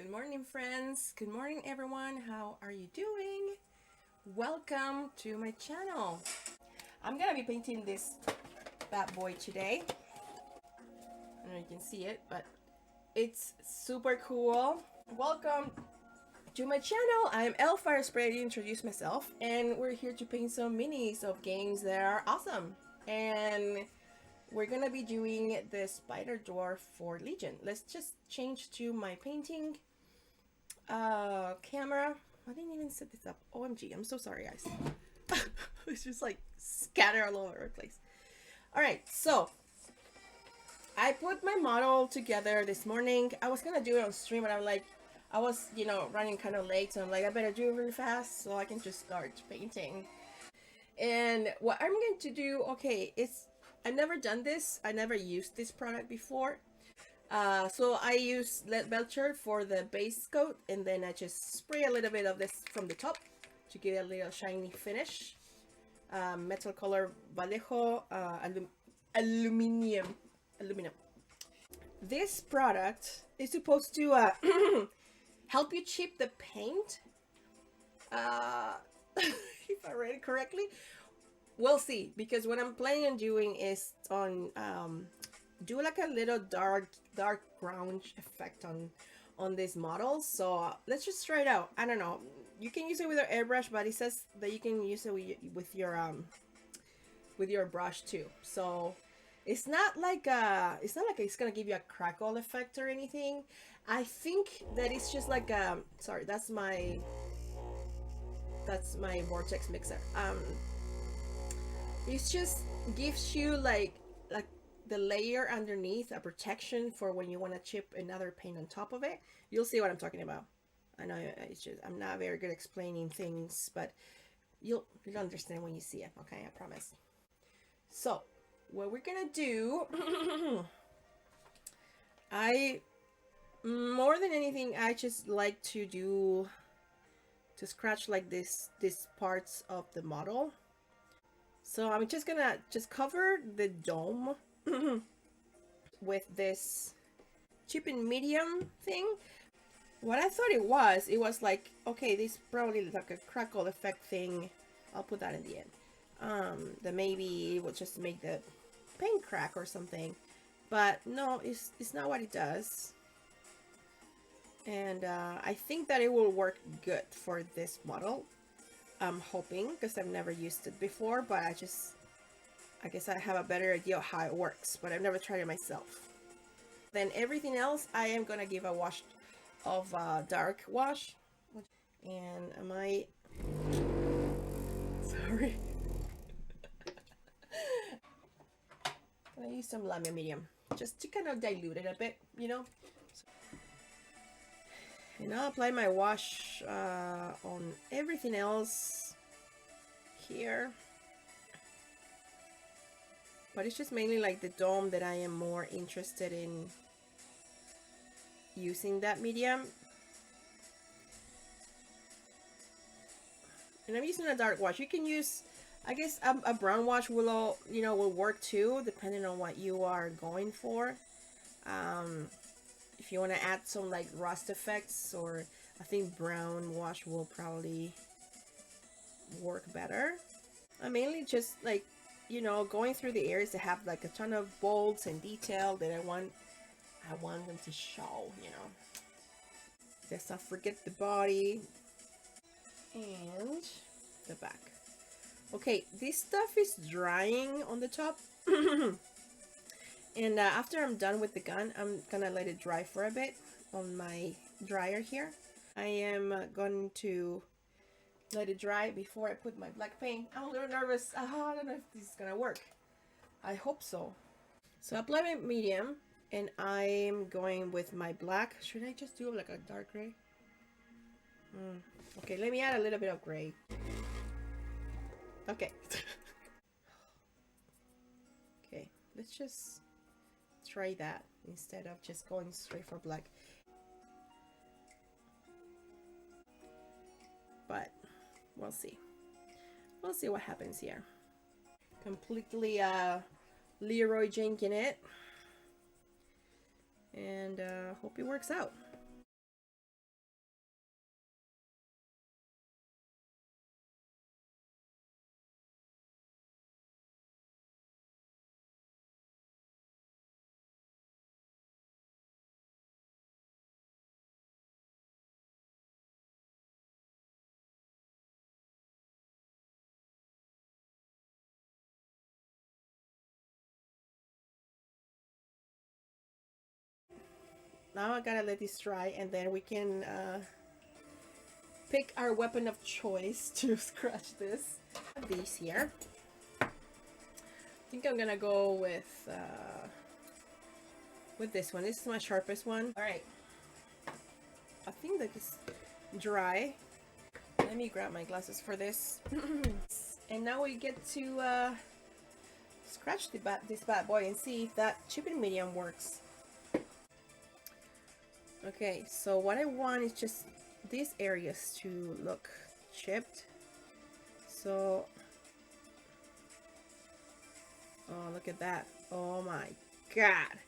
Good morning, friends. Good morning, everyone. How are you doing? Welcome to my channel. I'm gonna be painting this bad boy today. I don't know if you can see it, but it's super cool. Welcome to my channel. I'm Hellfire Red, to introduce myself, and we're here to paint some minis of games that are awesome. And we're gonna be doing the Spider Dwarf for Legion. Let's just change to my painting camera. I didn't even set this up. OMG, I'm so sorry, guys. It's just like scattered all over the place. All right, so I put my model together this morning. I was gonna do it on stream, but I'm like, I was, running kind of late, so I'm like, I better do it really fast so I can just start painting. And what I'm going to do, okay, I've never done this. I never used this product before. So I use Glaze Bloodletter for the base coat, and then I just spray a little bit of this from the top to give it a little shiny finish. Metal color Vallejo aluminum. This product is supposed to help you chip the paint. If I read it correctly, we'll see, because what I'm planning on doing is on do like a little dark ground effect on this model. So let's just try it out. I don't know, you can use it with an airbrush, but it says that you can use it with your brush too. So it's not like it's gonna give you a crackle effect or anything. I think that it's just like sorry, that's my vortex mixer. It just gives you like the layer underneath, a protection for when you want to chip another paint on top of it. You'll see what I'm talking about. I know it's just, I'm not very good explaining things, but you'll understand when you see it. Okay, I promise. So what we're gonna do, more than anything, I just like to scratch like these parts of the model. So I'm just gonna cover the dome with this chipping medium thing. What I thought it was like, okay, this probably like a crackle effect thing. I'll put that in the end. That maybe it will just make the paint crack or something, but no, it's not what it does. And I think that it will work good for this model. I'm hoping, because I've never used it before, but I guess I have a better idea of how it works, but I've never tried it myself. Then everything else, I am gonna give a wash of dark wash. And am I sorry? Gonna use some lemon medium just to kind of dilute it a bit, And I'll apply my wash on everything else here. But it's just mainly like the dome that I am more interested in using that medium. And I'm using a dark wash. You can use, I guess, a brown wash will work too, depending on what you are going for. If you want to add some like rust effects, or I think brown wash will probably work better. I'm mainly just like, going through the areas that have like a ton of bolts and detail that I want them to show, Let's not forget the body and the back. Okay, this stuff is drying on the top. And after I'm done with the gun, I'm gonna let it dry for a bit on my dryer here. I am going to let it dry before I put my black paint. I'm a little nervous. I don't know if this is gonna work. I hope so. So I apply my medium, and I'm going with my black. Should I just do like a dark gray? Okay, let me add a little bit of gray. Okay. Okay, let's just try that instead of just going straight for black. But we'll see. We'll see what happens here. Completely Leroy janking it, and hope it works out. now I gotta let this dry, and then we can pick our weapon of choice to scratch this. These here. I think I'm gonna go with this one. This is my sharpest one. All right. I think that is dry. Let me grab my glasses for this. And now we get to scratch this bad boy and see if that chipping medium works. Okay, so what I want is just these areas to look chipped. So, oh, look at that. Oh my god.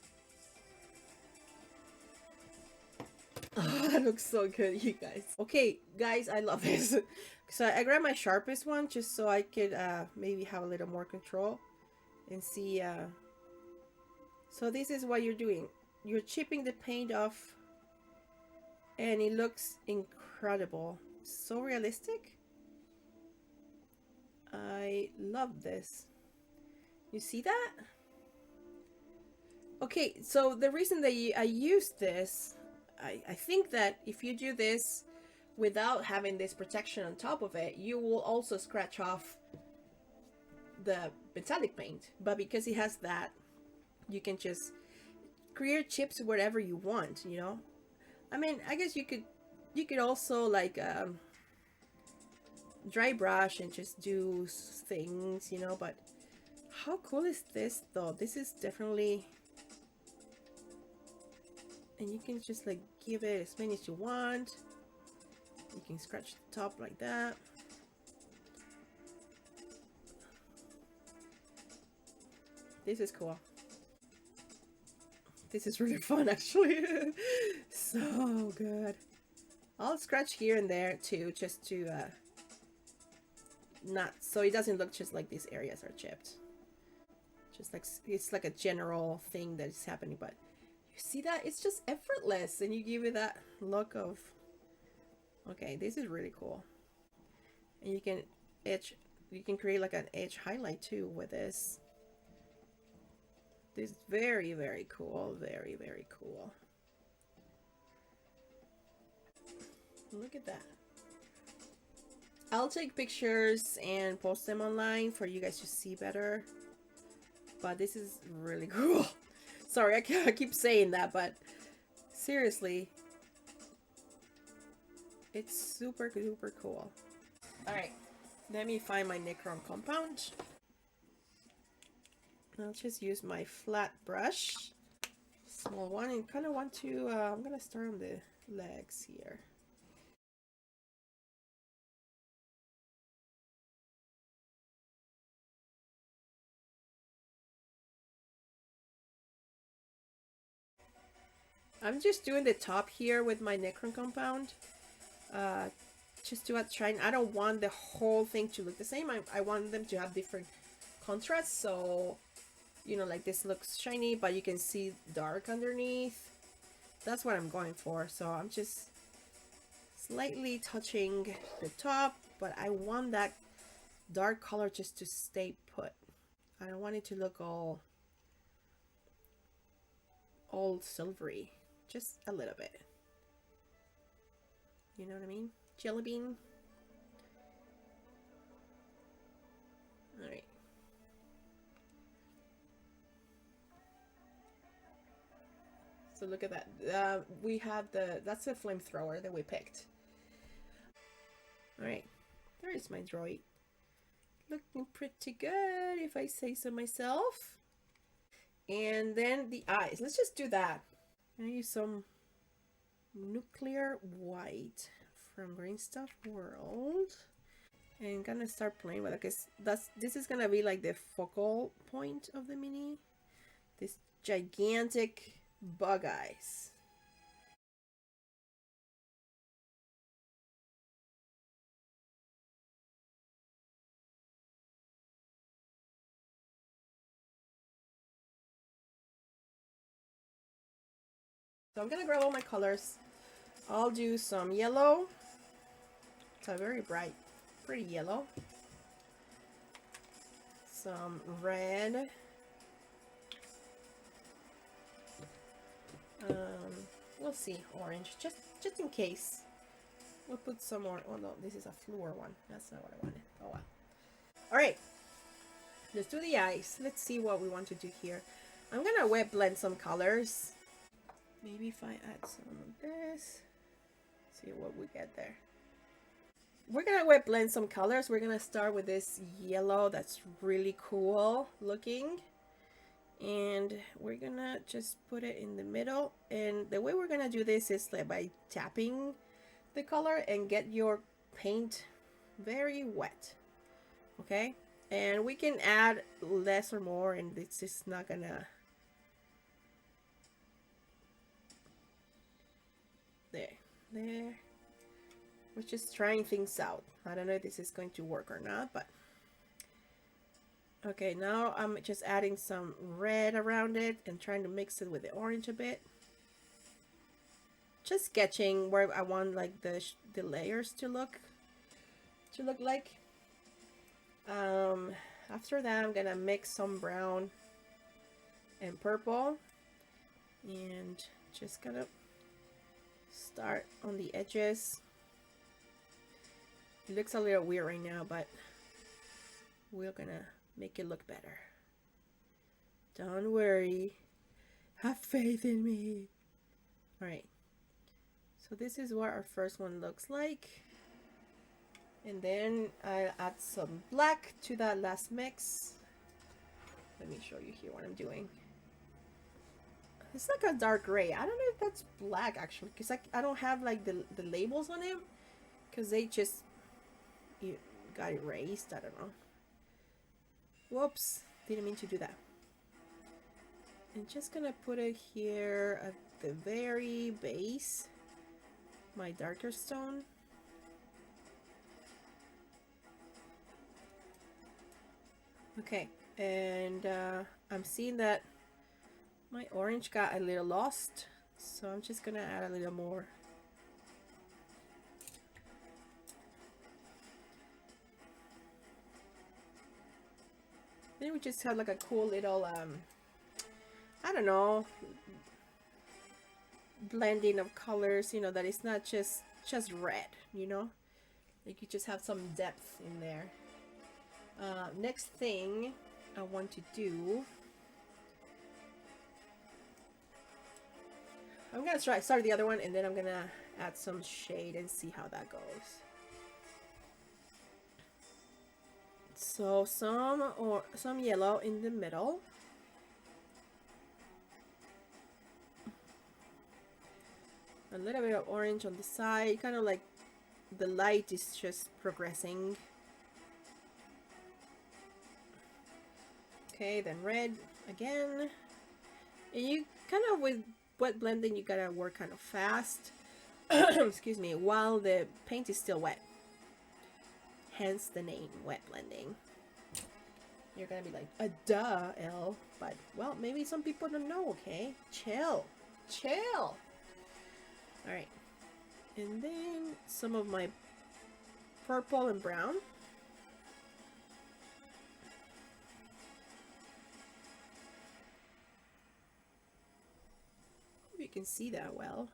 Oh, that looks so good, you guys. Okay, guys, I love this. So I grabbed my sharpest one just so I could maybe have a little more control and see. So this is what you're doing. You're chipping the paint off, and it looks incredible. So realistic. I love this. You see that? Okay, so the reason that I use this, I think that if you do this without having this protection on top of it, you will also scratch off the metallic paint. But because it has that, you can just create chips wherever you want, you know? I mean, I guess you could also like dry brush and just do things, you know, but how cool is this though? This is definitely, and you can just like give it as many as you want. You can scratch the top like that. This is cool. This is really fun, actually. So good. I'll scratch here and there too, just to not so it doesn't look just like these areas are chipped. Just like it's like a general thing that is happening, but you see that it's just effortless, and you give it that look of, okay, this is really cool. And you can edge, you can create like an edge highlight too with this. This is very, very cool. Very, very cool. Look at that. I'll take pictures and post them online for you guys to see better. But this is really cool. Sorry, I keep saying that, but seriously, it's super, super cool. Alright, let me find my Necron Compund. I'll just use my flat brush, small one, and kind of want to, I'm gonna start on the legs here. I'm just doing the top here with my Necron Compund, just to try. I don't want the whole thing to look the same. I want them to have different contrasts, so you know, like this looks shiny, but you can see dark underneath. That's what I'm going for. So I'm just slightly touching the top, but I want that dark color just to stay put. I don't want it to look all silvery, just a little bit. You know what I mean? Jelly bean. All right. So look at that. We have that's a flamethrower that we picked. All right, there is my droid. Looking pretty good, if I say so myself. And then the eyes. Let's just do that. I'm gonna use some Nuclear White from Green Stuff World. And I'm gonna start playing with it, because this is gonna be like the focal point of the mini. This gigantic bug eyes. So I'm gonna grab all my colors. I'll do some yellow. It's a very bright, pretty yellow. Some red. we'll see. Orange, just in case. We'll put some more. Oh no, this is a fluor one. That's not what I wanted. Oh well. All right, let's do the eyes. Let's see what we want to do here. I'm gonna wet blend some colors. Maybe if I add some of this, see what we get there. We're gonna wet blend some colors. We're gonna start with this yellow that's really cool looking. And we're gonna just put it in the middle. And the way we're gonna do this is like by tapping the color and get your paint very wet. Okay, and we can add less or more, and it's just not gonna. There. We're just trying things out. I don't know if this is going to work or not, but okay, now I'm just adding some red around it and trying to mix it with the orange a bit. Just sketching where I want like the layers to look like. After that, I'm gonna mix some brown and purple, and just gonna start on the edges. It looks a little weird right now, but we're gonna make it look better. Don't worry, have faith in me. All right, so this is what our first one looks like, and then I'll add some black to that last mix. Let me show you here what I'm doing. It's like a dark gray. I don't know if that's black actually, because I don't have like the labels on it, because they just got erased. I don't know. Whoops, didn't mean to do that. I'm just gonna put it here at the very base, my darker stone. Okay, and I'm seeing that my orange got a little lost, so I'm just gonna add a little more. Then we just have like a cool little, I don't know, blending of colors, you know, that it's not just red, you know, like you just have some depth in there. Next thing I want to do, I'm gonna start the other one, and then I'm gonna add some shade and see how that goes. So some yellow in the middle. A little bit of orange on the side, kind of like the light is just progressing. Okay, then red again. And you kind of, with wet blending, you gotta work kind of fast. Excuse me, while the paint is still wet. Hence the name, wet blending. You're gonna be like, duh, L. But, well, maybe some people don't know, okay? Chill. Chill. Alright. And then some of my purple and brown. Hope you can see that well.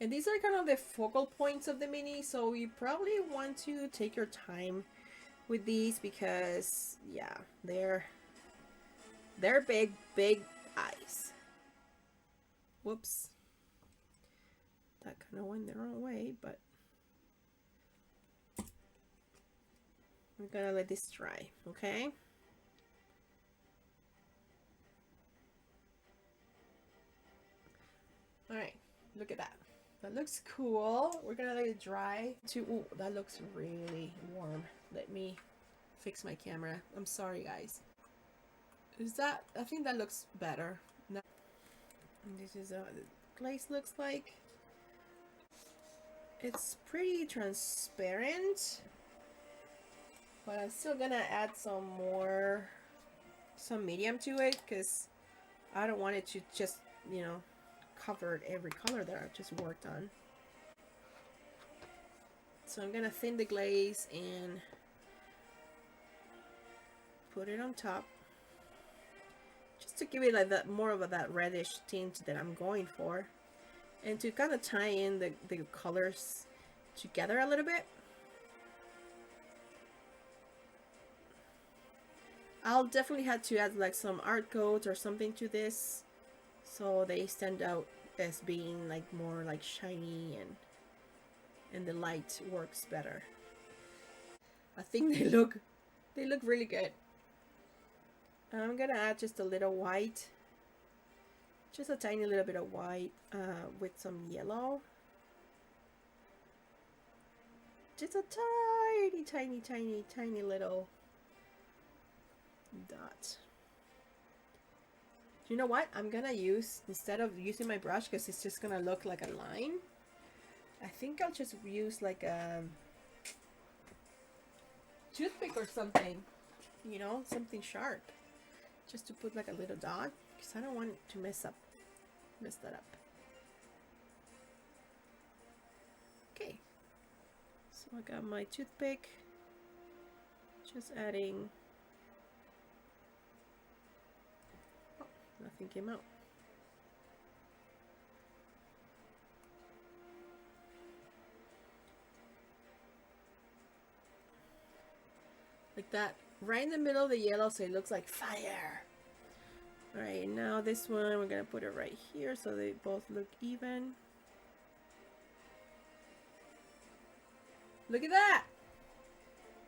And these are kind of the focal points of the mini, so you probably want to take your time with these because, yeah, they're big eyes. Whoops. That kind of went the wrong way, but I'm gonna let this dry, okay? All right, look at that. That looks cool. We're gonna let it dry too. Ooh, that looks really warm. Let me fix my camera. I'm sorry, guys. Is that? I think that looks better. Now, this is how the glaze looks like. It's pretty transparent, but I'm still gonna add some medium to it because I don't want it to just, you know, covered every color that I've just worked on. So I'm gonna thin the glaze and put it on top just to give it like that more of that reddish tint that I'm going for, and to kind of tie in the colors together a little bit. I'll definitely have to add like some Ardcoat or something to this, so they stand out as being like more like shiny, and the light works better. I think they look really good. I'm gonna add just a little white, just a tiny little bit of white with some yellow. Just a tiny little dot. You know what? I'm gonna use, instead of using my brush, because it's just gonna look like a line, I think I'll just use like a toothpick or something, you know, something sharp, just to put like a little dot, because I don't want to mess that up. Okay, so I got my toothpick, just adding. Oh, nothing came out. Like that, right in the middle of the yellow, so it looks like fire. Alright, now this one, we're gonna put it right here so they both look even. Look at that!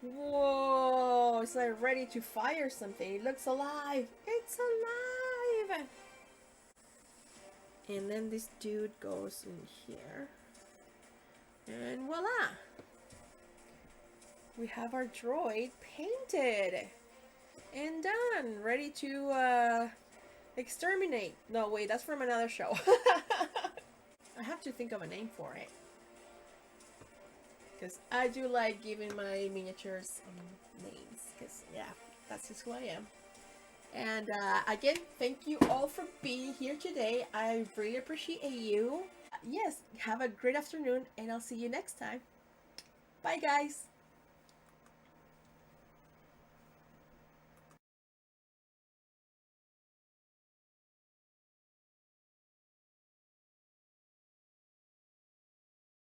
Whoa, it's like ready to fire something. It looks alive. It's alive! And then this dude goes in here. And voila! We have our droid painted and done, ready to exterminate. No, wait, that's from another show. I have to think of a name for it, because I do like giving my miniatures names, because yeah, that's just who I am. And again, thank you all for being here today. I really appreciate you. Yes, have a great afternoon, and I'll see you next time. Bye, guys.